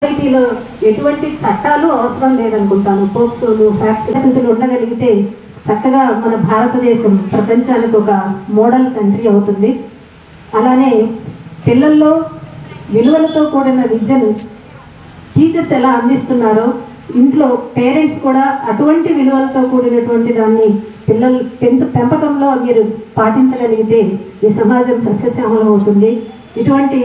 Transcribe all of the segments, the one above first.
సొసైటీలో ఎటువంటి చట్టాలు అవసరం లేదనుకుంటాను. పోక్సోలు ఫ్యాక్సిడెంట్లు ఉండగలిగితే చక్కగా మన భారతదేశం ప్రపంచానికి ఒక మోడల్ కంట్రీ అవుతుంది. అలానే పిల్లల్లో విలువలతో కూడిన విద్యను టీచర్స్ ఎలా అందిస్తున్నారో ఇంట్లో పేరెంట్స్ కూడా అటువంటి విలువలతో కూడినటువంటి దాన్ని పిల్లలు పెంపకంలో మీరు పాటించగలిగితే ఈ సమాజం సస్యశ్యామలం అవుతుంది. ఇటువంటి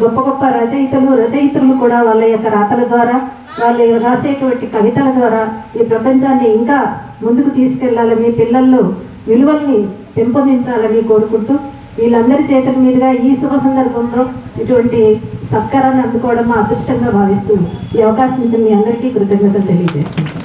గొప్ప గొప్ప రచయితలు కూడా వాళ్ళ యొక్క రాతల ద్వారా, వాళ్ళు రాసేటువంటి కవితల ద్వారా ఈ ప్రపంచాన్ని ఇంకా ముందుకు తీసుకెళ్లాలని, మీ పిల్లల్లో విలువల్ని పెంపొందించాలని కోరుకుంటూ వీళ్ళందరి చేతుల మీదుగా ఈ శుభ సందర్భంలో ఇటువంటి సత్కారాన్ని అందుకోవడం మా అదృష్టంగా భావిస్తూ ఈ అవకాశం ఇచ్చిన మీ అందరికీ కృతజ్ఞతలు తెలియజేస్తున్నాను.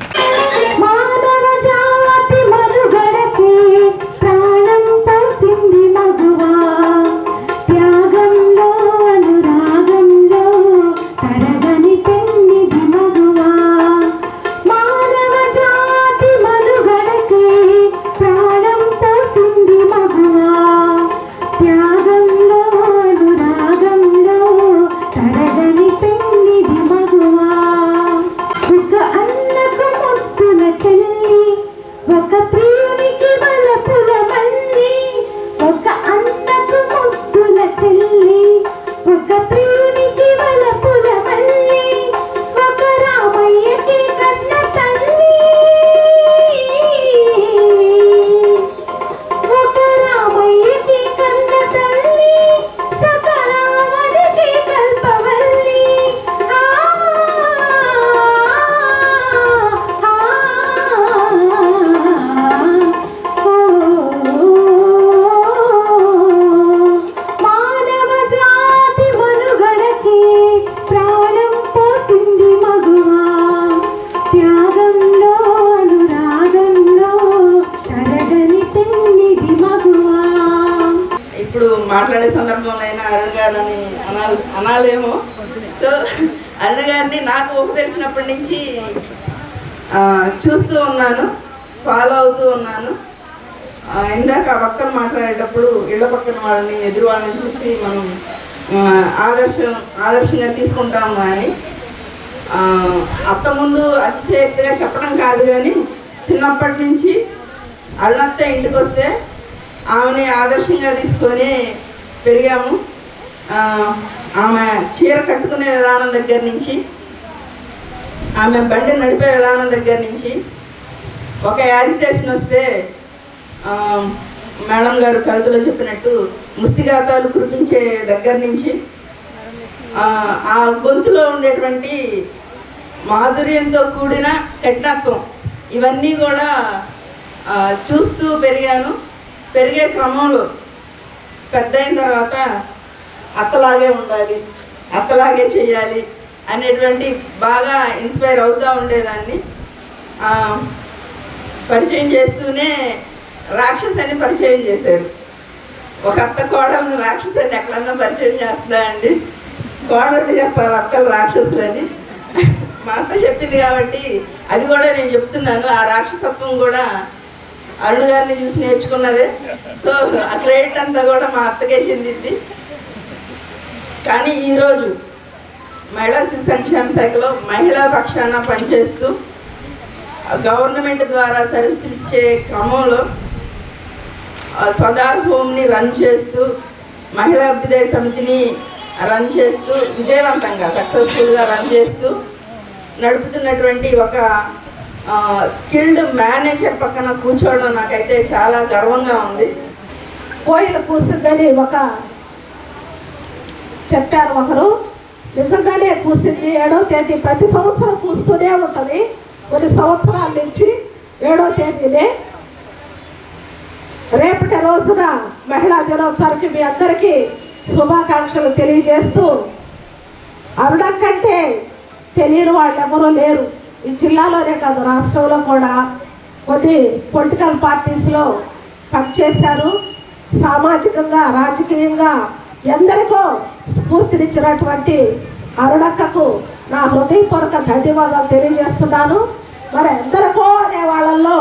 మాట్లాడే సందర్భంలో అయినా అరుణ్ గారిని అనాలేమో. సో అరుణ్ గారిని నాకు తెలిసినప్పటి నుంచి చూస్తూ ఉన్నాను, ఫాలో అవుతూ ఉన్నాను. ఇందాక పక్కన మాట్లాడేటప్పుడు ఇళ్ల పక్కన వాళ్ళని, ఎదురు వాళ్ళని చూసి మనం ఆదర్శంగా తీసుకుంటాము అని అత్త ముందు అతిశయక్తిగా చెప్పడం కాదు, కానీ చిన్నప్పటి నుంచి అరుణత్త ఇంటికి వస్తే ఆమెని ఆదర్శంగా తీసుకొని పెరిగాము. ఆమె చీర కట్టుకునే విధానం దగ్గర నుంచి, ఆమె బండి నడిపే విధానం దగ్గర నుంచి, ఒక యాజిటేషన్ వస్తే మేడం గారు కవితలో చెప్పినట్టు ముష్టిఘాతాలు కురిపించే దగ్గర నుంచి ఆ గొంతులో ఉండేటువంటి మాధుర్యంతో కూడిన కఠినత్వం, ఇవన్నీ కూడా చూస్తూ పెరిగాను. పెరిగే క్రమంలో పెద్ద అయిన తర్వాత అత్తలాగే ఉండాలి, అత్తలాగే చేయాలి అనేటువంటి బాగా ఇన్స్పైర్ అవుతూ ఉండేదాన్ని. పరిచయం చేస్తూనే రాక్షస్ అని పరిచయం చేశారు. ఒక అత్త కోడలను రాక్షస్ అని ఎక్కడన్నా పరిచయం చేస్తుందా అండి? కోడలు చెప్పారు అత్తలు రాక్షసులని. మా అత్త చెప్పింది కాబట్టి అది కూడా నేను చెప్తున్నాను. ఆ రాక్షసత్వం కూడా అరుణ్ గారిని చూసి నేర్చుకున్నదే. సో ఆ క్రెడిట్ అంతా కూడా మా అత్తకే చెందింది. కానీ ఈరోజు మహిళా శిశు సంక్షేమ శాఖలో మహిళా పక్షాన పనిచేస్తూ గవర్నమెంట్ ద్వారా సర్వీసులు ఇచ్చే క్రమంలో స్వదార్ హోమ్ని రన్ చేస్తూ, మహిళా అభ్యుదయ సమితిని రన్ చేస్తూ, విజయవంతంగా సక్సెస్ఫుల్గా రన్ చేస్తూ నడుపుతున్నటువంటి ఒక స్కిల్డ్ మేనేజర్ పక్కన కూర్చోవడం నాకైతే చాలా గర్వంగా ఉంది. కోయిల కూస్తుందని చెప్పారు ఒకరు. నిజంగానే కూసింది. 7వ తేదీ ప్రతి సంవత్సరం కూస్తూనే ఉంటుంది. కొన్ని సంవత్సరాల నుంచి 7వ తేదీనే. రేపటి రోజున మహిళా దినోత్సవానికి మీ అందరికీ శుభాకాంక్షలు తెలియజేస్తూ, అరుణ కంటే తెలియని వాళ్ళు ఎవరూ లేరు. ఈ జిల్లాలోనే కాదు, రాష్ట్రంలో కూడా కొన్ని పొలిటికల్ పార్టీస్లో పనిచేశారు. సామాజికంగా, రాజకీయంగా ఎందరికో స్ఫూర్తినిచ్చినటువంటి అరుణక్కకు నా హృదయపూర్వక ధన్యవాదాలు తెలియజేస్తున్నాను. మరి ఎందరికో అనే వాళ్ళల్లో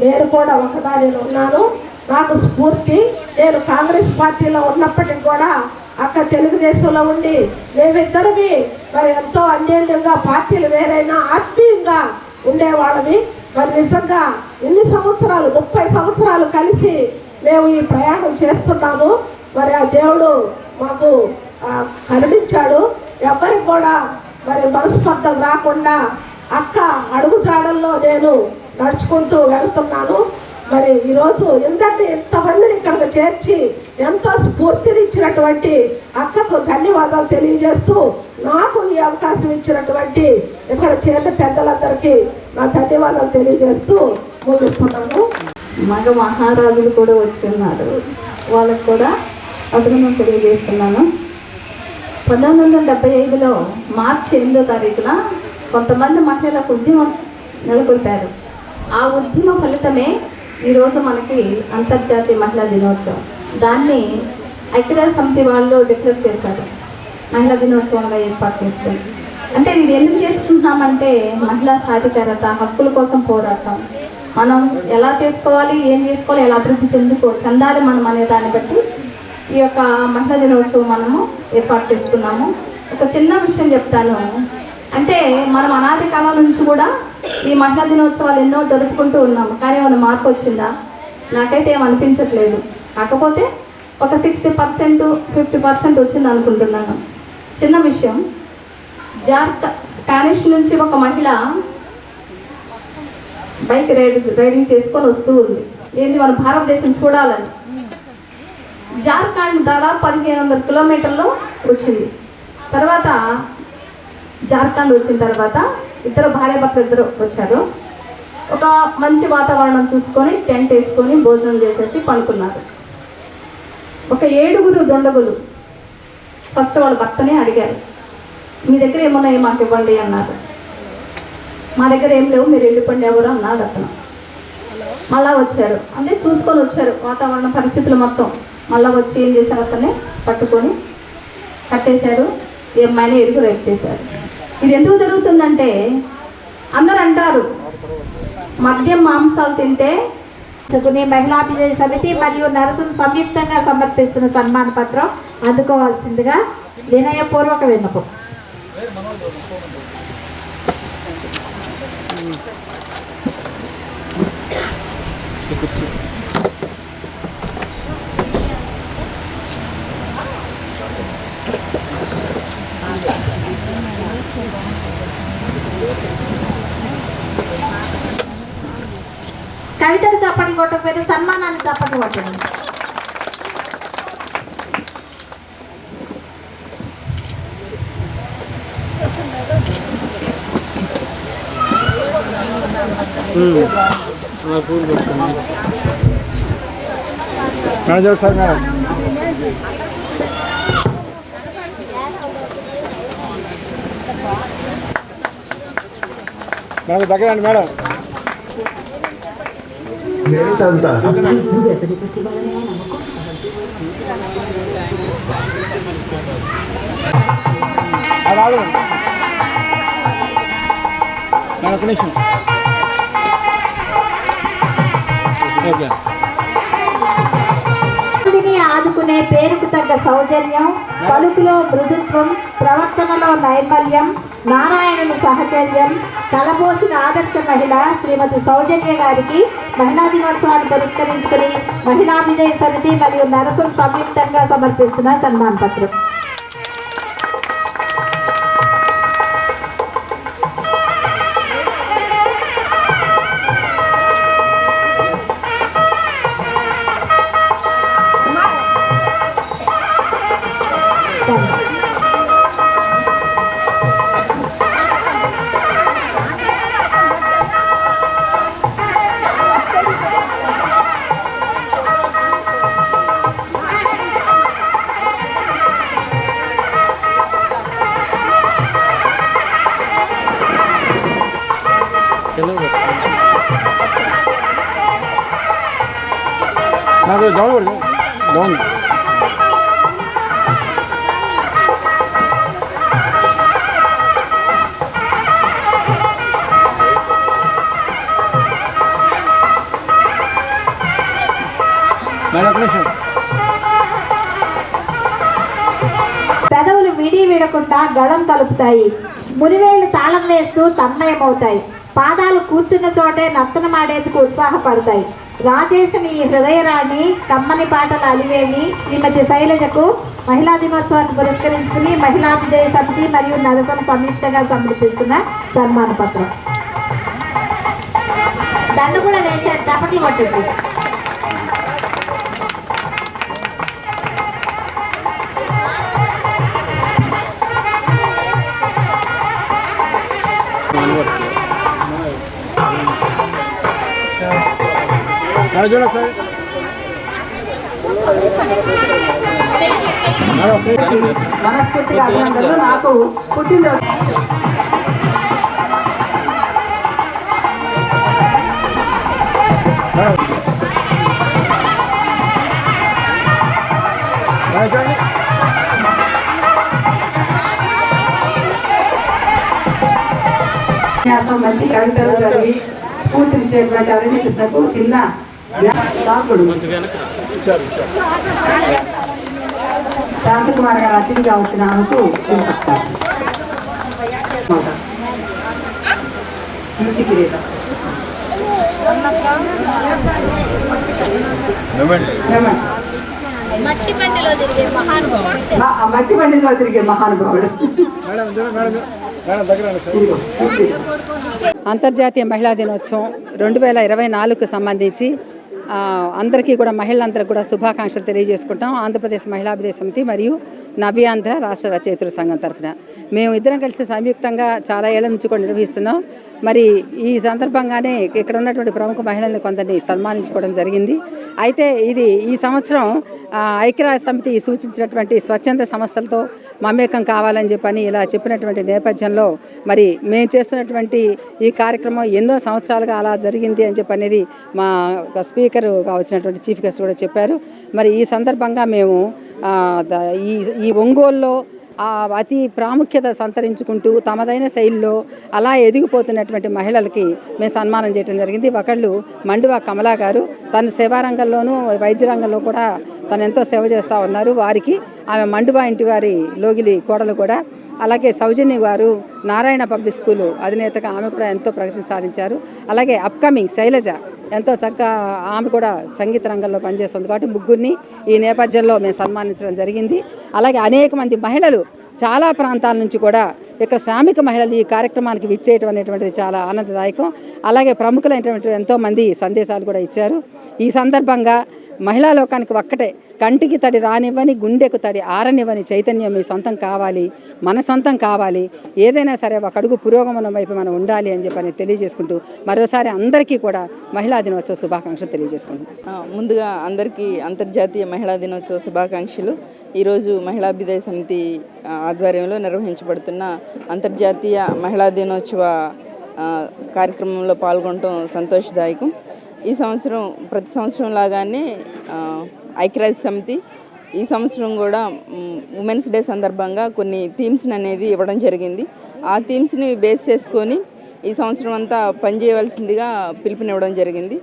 నేను కూడా ఒకదాని ఉన్నాను. నాకు స్ఫూర్తి. నేను కాంగ్రెస్ పార్టీలో ఉన్నప్పటికీ కూడా అక్క తెలుగుదేశంలో ఉండి మేమిద్దరమే మరి ఎంతో అన్యోన్యంగా పార్టీలు వేరైనా ఆత్మీయంగా ఉండేవాళ్ళని. మరి నిజంగా ఎన్ని సంవత్సరాలు 30 సంవత్సరాలు కలిసి మేము ఈ ప్రయాణం చేస్తున్నాము. మరి ఆ దేవుడు మాకు కరుణించాడు. ఎవరికి కూడా మరి మనస్పర్ధలు రాకుండా అక్క అడుగుజాడల్లో నేను నడుచుకుంటూ వెళ్తున్నాను. మరి ఈరోజు ఇంతమందిని ఇక్కడికి చేర్చి ఎంతో స్ఫూర్తినిచ్చినటువంటి అక్కకు ధన్యవాదాలు తెలియజేస్తూ నాకు ఈ అవకాశం ఇచ్చినటువంటి ఇక్కడ చేరిన పెద్దలందరికీ నా ధన్యవాదాలు తెలియజేస్తూ ముగిస్తున్నాను. మగ మహారాజులు కూడా వచ్చి ఉన్నారు, వాళ్ళకు కూడా అభినందన తెలియజేస్తున్నాను. 1975లో మార్చి 8వ తారీఖున కొంతమంది మహిళలకు ఉద్యమం నెలకొల్పారు. ఆ ఉద్యమ ఫలితమే ఈరోజు మనకి అంతర్జాతీయ మహిళా దినోత్సవం. దాన్ని ఐక్యరాజ్య సమితి వాళ్ళు డిక్లేర్ చేశారు, మహిళా దినోత్సవంగా ఏర్పాటు చేసుకొని. అంటే ఇది ఎందుకు చేసుకుంటున్నామంటే మహిళా సాధికారత, హక్కుల కోసం పోరాటం, మనం ఎలా చేసుకోవాలి, ఏం చేసుకోవాలి, ఎలా అభివృద్ధి చెందాలి మనం అనే దాన్ని బట్టి ఈ యొక్క మహిళా దినోత్సవం మనము ఏర్పాటు చేసుకున్నాము. ఒక చిన్న విషయం చెప్తాను. అంటే మనం అనాది కాలం నుంచి కూడా ఈ మహిళా దినోత్సవాలు ఎన్నో జరుపుకుంటూ ఉన్నాము. కానీ ఏమైనా మార్పు వచ్చిందా? నాకైతే ఏమనిపించట్లేదు. కాకపోతే ఒక 60% 50% వచ్చింది అనుకుంటున్నాను. చిన్న విషయం, స్పానిష్ నుంచి ఒక మహిళ బైక్ రైడింగ్ చేసుకొని వస్తూ ఉంది. ఏంటి, మన భారతదేశం చూడాలని. జార్ఖండ్ దాదాపు 1500 కిలోమీటర్లు వచ్చింది. తర్వాత జార్ఖండ్ వచ్చిన తర్వాత ఇద్దరు భార్యాభర్తలు ఇద్దరు వచ్చారు. ఒక మంచి వాతావరణం చూసుకొని టెంట్ వేసుకొని భోజనం చేసేసి పడుకున్నారు. ఒక 7 దొండగులు ఫస్ట్ వాళ్ళ భర్తనే అడిగారు, మీ దగ్గర ఏమున్నాయి మాకు ఇవ్వండి అన్నారు. మా దగ్గర ఏం లేవు, మీరు వెళ్ళిపోండి ఎవరు అన్నాడు అతను. మళ్ళా వచ్చారు, అంటే చూసుకొని వచ్చారు వాతావరణ పరిస్థితులు మొత్తం. మళ్ళీ వచ్చి ఏం చేశారు, అతన్ని పట్టుకొని కట్టేశారు. ఈ అమ్మాయిని ఎడుగు రేపు చేశారు. ఇది ఎందుకు జరుగుతుందంటే అందరు అంటారు మద్యం మాంసాలు తింటే. మహిళాభివృద్ధి సమితి మరియు నరసం సంయుక్తంగా సమర్పిస్తున్న సన్మాన పత్రం అందుకోవాల్సిందిగా వినయపూర్వక విన్నపం. కవితలు చప్పట్లు కొట్టకపోయినా సన్మానాన్ని చప్పట్లు కొట్టండి. మేడం సార్ మేడం మేడం దగ్గర అండి మేడం ఏంటంతా అది ఒక నిమిషం. ఓకే. ఆదుకునే పేరుకు తగ్గ సౌజన్యం, పలుకులో మృదుత్వం, ప్రవర్తనలో నైర్మల్యం, నారాయణుని సహచర్యం కలబోసిన ఆదర్శ మహిళ శ్రీమతి సౌజన్య గారికి మహిళా దినోత్సవాన్ని పురస్కరించుకుని మహిళాభివృద్ధి సమితి మరియు నరసం సంయుక్తంగా సమర్పిస్తున్న సన్మాన పత్రం. నాకు డౌన్ డౌన్ మేడం ఒక నిమిషం. గళం కలుపుతాయి. మునివేళ్లు తాళం వేస్తూ తన్మయమవుతాయి. పాదాలు కూర్చున్న చోటే నర్తనమాడేందుకు ఉత్సాహపడతాయి. రాజేశం ఈ హృదయరాణి కమ్మని పాటల అలివేణి శ్రీమతి శైలజకు మహిళా దినోత్సవాన్ని పురస్కరించుకుని మహిళాభిదయ సమితి మరియు నరసం సంయుక్తంగా సమర్పిస్తున్న సన్మాన పత్రం. దండు కూడా వేసారు, చప్పట్లు కొట్టండి. చూడ సార్ మనస్ఫూర్తిగా అభినందనలు. నాకు పుట్టినరోజు చూడండి. మంచి కవితలు చదివి స్ఫూర్తినిచ్చేటువంటి అరణ్య కృష్ణకు చిన్న డాకుడు శాంతికుమార్ గారు అతిథిగా వచ్చిన ఆమెకు మట్టి బండిలో తిరిగే మహానుభావుడు. అంతర్జాతీయ మహిళా దినోత్సవం 2024కు సంబంధించి అందరికీ కూడా మహిళలందరికీ కూడా శుభాకాంక్షలు తెలియజేసుకుంటాం. ఆంధ్రప్రదేశ్ మహిళాభిదయ సమితి మరియు నవ్యాంధ్ర రాష్ట్ర రచయితల సంఘం తరఫున మేము ఇద్దరం కలిసి సంయుక్తంగా చాలా ఏళ్ల నుంచి కూడా నిర్వహిస్తున్నాం. మరి ఈ సందర్భంగానే ఇక్కడ ఉన్నటువంటి ప్రముఖ మహిళల్ని కొందరిని సన్మానించుకోవడం జరిగింది. అయితే ఇది ఈ సంవత్సరం ఐక్యరాజ్య సమితి సూచించినటువంటి స్వచ్ఛంద సంస్థలతో మమేకం కావాలని చెప్పని ఇలా చెప్పినటువంటి నేపథ్యంలో మరి మేము చేస్తున్నటువంటి ఈ కార్యక్రమం ఎన్నో సంవత్సరాలుగా అలా జరిగింది అని చెప్పి అనేది మా స్పీకర్ వచ్చినటువంటి చీఫ్ గెస్ట్ కూడా చెప్పారు. మరి ఈ సందర్భంగా మేము ఈ ఒంగోలులో అతి ప్రాముఖ్యత సంతరించుకుంటూ తమదైన శైలిలో అలా ఎదిగిపోతున్నటువంటి మహిళలకి మేము సన్మానం చేయడం జరిగింది. ఒకళ్ళు మండువా కమలా గారు, తన సేవా రంగంలోనూ వైద్య రంగంలో కూడా తను ఎంతో సేవ చేస్తూ ఉన్నారు. వారికి ఆమె మండువా ఇంటి వారి లోగిలి కోడలు కూడా. అలాగే సౌజన్య గారు నారాయణ పబ్లిక్ స్కూలు అధినేతగా ఆమె కూడా ఎంతో ప్రగతి సాధించారు. అలాగే అప్కమింగ్ శైలజ ఎంతో చక్కగా ఆమె కూడా సంగీత రంగంలో పనిచేస్తుంది. కాబట్టి ముగ్గురిని ఈ నేపథ్యంలో మేము సన్మానించడం జరిగింది. అలాగే అనేక మంది మహిళలు చాలా ప్రాంతాల నుంచి కూడా ఇక్కడ శ్రామిక మహిళలు ఈ కార్యక్రమానికి విచ్చేయటం అనేటువంటిది చాలా ఆనందదాయకం. అలాగే ప్రముఖులైనటువంటి ఎంతోమంది సందేశాలు కూడా ఇచ్చారు. ఈ సందర్భంగా మహిళా లోకానికి ఒక్కటే, కంటికి తడి రానివ్వని గుండెకు తడి ఆరనివ్వని చైతన్యం మీ సొంతం కావాలి, మన సొంతం కావాలి. ఏదైనా సరే ఒక అడుగు పురోగమనం వైపు మనం ఉండాలి అని చెప్పని తెలియజేసుకుంటూ మరోసారి అందరికీ కూడా మహిళా దినోత్సవ శుభాకాంక్షలు తెలియజేసుకుంటాం. ముందుగా అందరికీ అంతర్జాతీయ మహిళా దినోత్సవ శుభాకాంక్షలు. ఈరోజు మహిళాభిదయ సమితి ఆధ్వర్యంలో నిర్వహించబడుతున్న అంతర్జాతీయ మహిళా దినోత్సవ కార్యక్రమంలో పాల్గొనడం సంతోషదాయకం. ఈ సంవత్సరం ప్రతి సంవత్సరం లాగానే ఐక్యరాజ్య సమితి ఈ సంవత్సరం కూడా ఉమెన్స్ డే సందర్భంగా కొన్ని థీమ్స్ని అనేది ఇవ్వడం జరిగింది. ఆ థీమ్స్ని బేస్ చేసుకొని ఈ సంవత్సరం అంతా పనిచేయవలసిందిగా పిలుపునివ్వడం జరిగింది.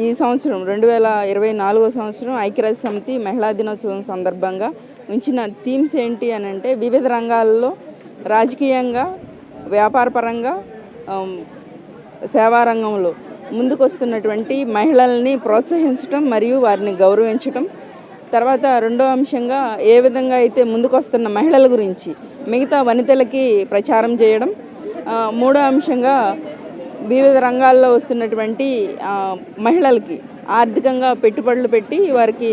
ఈ సంవత్సరం 2024వ సంవత్సరం ఐక్యరాజ్య సమితి మహిళా దినోత్సవం సందర్భంగా ఉంచిన థీమ్స్ ఏంటి అని అంటే, వివిధ రంగాల్లో రాజకీయంగా, వ్యాపారపరంగా, సేవా రంగంలో ముందుకు వస్తున్నటువంటి మహిళల్ని ప్రోత్సహించడం మరియు వారిని గౌరవించడం. తర్వాత రెండో అంశంగా ఏ విధంగా అయితే ముందుకు వస్తున్న మహిళల గురించి మిగతా వనితలకి ప్రచారం చేయడం. మూడో అంశంగా వివిధ రంగాల్లో వస్తున్నటువంటి మహిళలకి ఆర్థికంగా పెట్టుబడులు పెట్టి వారికి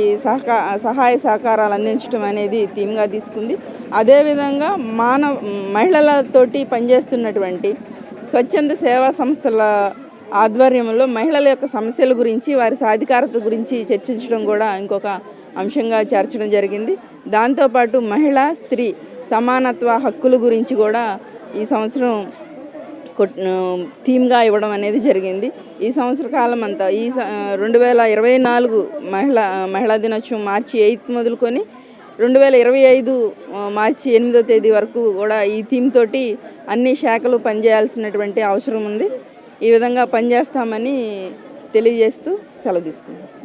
సహాయ సహకారాలు అందించడం అనేది థీమ్గా తీసుకుంది. అదేవిధంగా మహిళలతోటి పనిచేస్తున్నటువంటి స్వచ్ఛంద సేవా సంస్థల ఆధ్వర్యంలో మహిళల యొక్క సమస్యల గురించి, వారి సాధికారత గురించి చర్చించడం కూడా ఇంకొక అంశంగా చేర్చడం జరిగింది. దాంతోపాటు మహిళా స్త్రీ సమానత్వ హక్కుల గురించి కూడా ఈ సంవత్సరం థీమ్గా ఇవ్వడం అనేది జరిగింది. ఈ సంవత్సర కాలం అంతా 2024 మహిళా దినోత్సవం మార్చి 8 మొదలుకొని 2025 మార్చి 8వ తేదీ వరకు కూడా ఈ థీమ్ తోటి అన్ని శాఖలు పనిచేయాల్సినటువంటి అవసరం ఉంది. ఈ విధంగా పనిచేస్తామని తెలియజేస్తూ సెలవు తీసుకుంటాం.